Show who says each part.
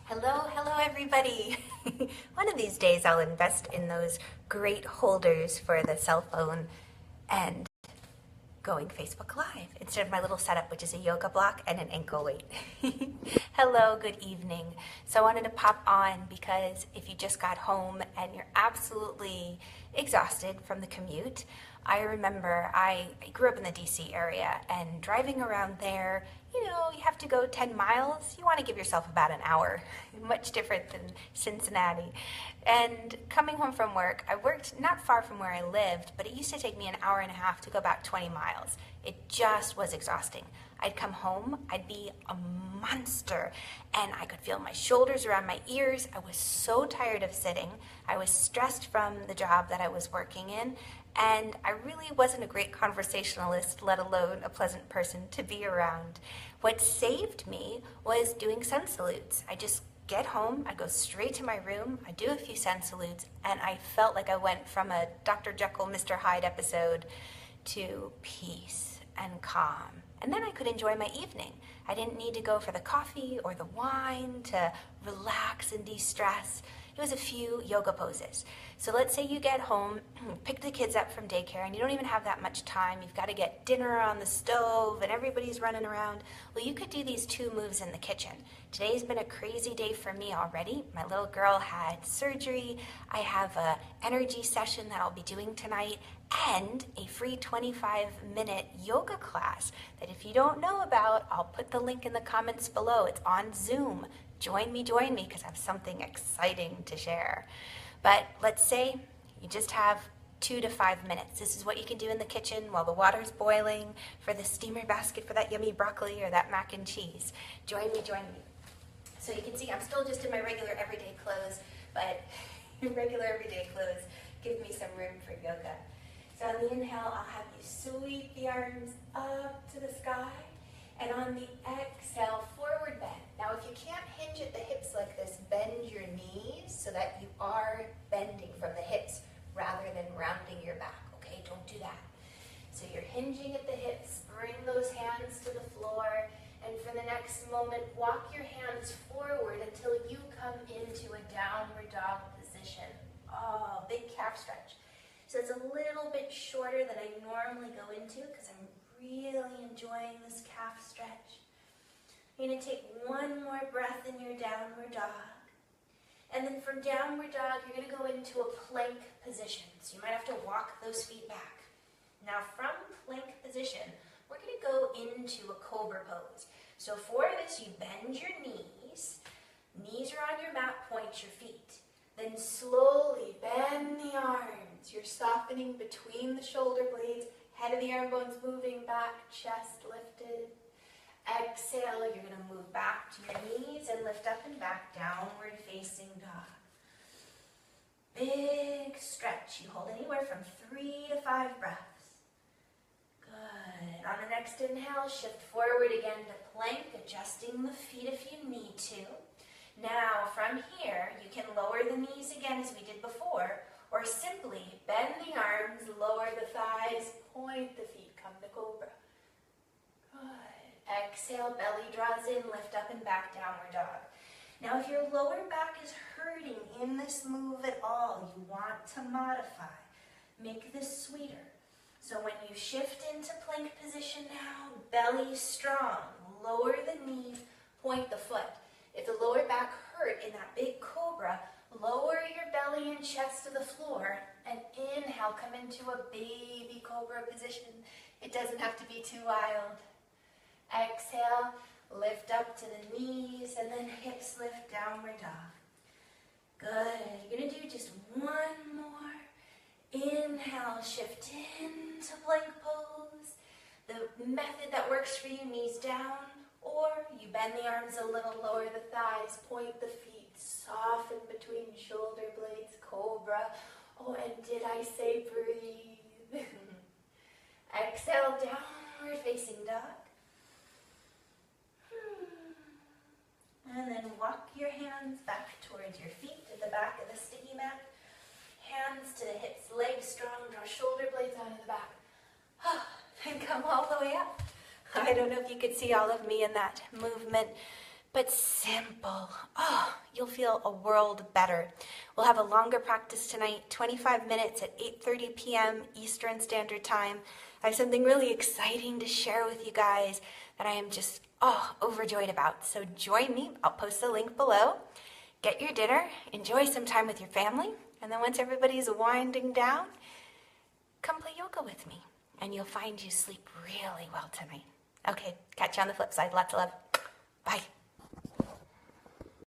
Speaker 1: Hello everybody. One of these days I'll invest in those great holders for the cell phone and going Facebook Live instead of my little setup, which is a yoga block and an ankle weight. Hello, good evening. So I wanted to pop on because if you just got home and you're absolutely exhausted from the commute, I remember I grew up in the DC area, and driving around there, you have to go 10 miles. You want to give yourself about an hour, much different than Cincinnati. And coming home from work, I worked not far from where I lived, but it used to take me an hour and a half to go back 20 miles. It just was exhausting. I'd come home, I'd be a monster, and I could feel my shoulders around my ears. I was so tired of sitting. I was stressed from the job that I was working in, and I really wasn't a great conversationalist, let alone a pleasant person to be around. What saved me was doing sun salutes. I just get home, I go straight to my room, I do a few sun salutes, and I felt like I went from a Dr. Jekyll, Mr. Hyde episode to peace and calm. And then I could enjoy my evening. I didn't need to go for the coffee or the wine to relax and de-stress. It was a few yoga poses. So let's say you get home, pick the kids up from daycare, and you don't even have that much time. You've got to get dinner on the stove, and everybody's running around. Well, you could do these two moves in the kitchen. Today's been a crazy day for me already. My little girl had surgery. I have an energy session that I'll be doing tonight, and a free 25-minute yoga class that if you don't know about, I'll put the link in the comments below. It's on Zoom. Join me, because I have something exciting to share. But let's say you just have 2 to 5 minutes. This is what you can do in the kitchen while the water's boiling for the steamer basket for that yummy broccoli or that mac and cheese. Join me. So you can see I'm still just in my regular everyday clothes, but regular everyday clothes give me some room for yoga. So on the inhale, I'll have you sweep the arms up to the sky. And on the exhale, forward bend. Now, if you can't hinge at the hips like this, bend your knees so that you are bending from the hips rather than rounding your back, okay? Don't do that. So you're hinging at the hips, bring those hands to the floor, and for the next moment, walk your hands forward until you come into a downward dog position. Oh, big calf stretch. So it's a little bit shorter than I normally go into because I'm really enjoying this calf stretch. You're going to take one more breath in your downward dog. And then from downward dog, you're going to go into a plank position. So you might have to walk those feet back. Now from plank position, we're going to go into a cobra pose. So for this, you bend your knees. Knees are on your mat, point your feet. Then slowly bend the arms. You're softening between the shoulder blades. Head of the arm bones moving back, chest lifted. Exhale, you're going to move back to your knees and lift up and back, downward facing dog. Big stretch. You hold anywhere from 3 to 5 breaths. Good. On the next inhale, shift forward again to plank, adjusting the feet if you need to. Now, from here, you can lower the knees again as we did before, or simply bend the arms, lower the thighs, point the feet, come to cobra. Good. Exhale, belly draws in, lift up and back, downward dog. Now if your lower back is hurting in this move at all, you want to modify. Make this sweeter. So when you shift into plank position now, belly strong, lower the knee, point the foot. If the lower back hurt in that big cobra, lower your belly and chest to the floor and inhale, come into a baby cobra position. It doesn't have to be too wild. Exhale, lift up to the knees and then hips lift, downward dog. Good. You're going to do just one more. Inhale, shift into plank pose. The method that works for you, knees down, or you bend the arms a little, lower the thighs, point the feet, soften between shoulder blades, cobra. Oh, and did I say breathe? Exhale, downward facing dog. And then walk your hands back towards your feet to the back of the sticky mat. Hands to the hips, legs strong, draw shoulder blades onto the back. And come all the way up. I don't know if you could see all of me in that movement, but simple. Oh, you'll feel a world better. We'll have a longer practice tonight, 25 minutes at 8:30 p.m. Eastern Standard Time. I have something really exciting to share with you guys that I am just, overjoyed about. So join me. I'll post the link below. Get your dinner, enjoy some time with your family, and then once everybody's winding down, come play yoga with me, and you'll find you sleep really well tonight. Okay, catch you on the flip side. Lots of love. Bye.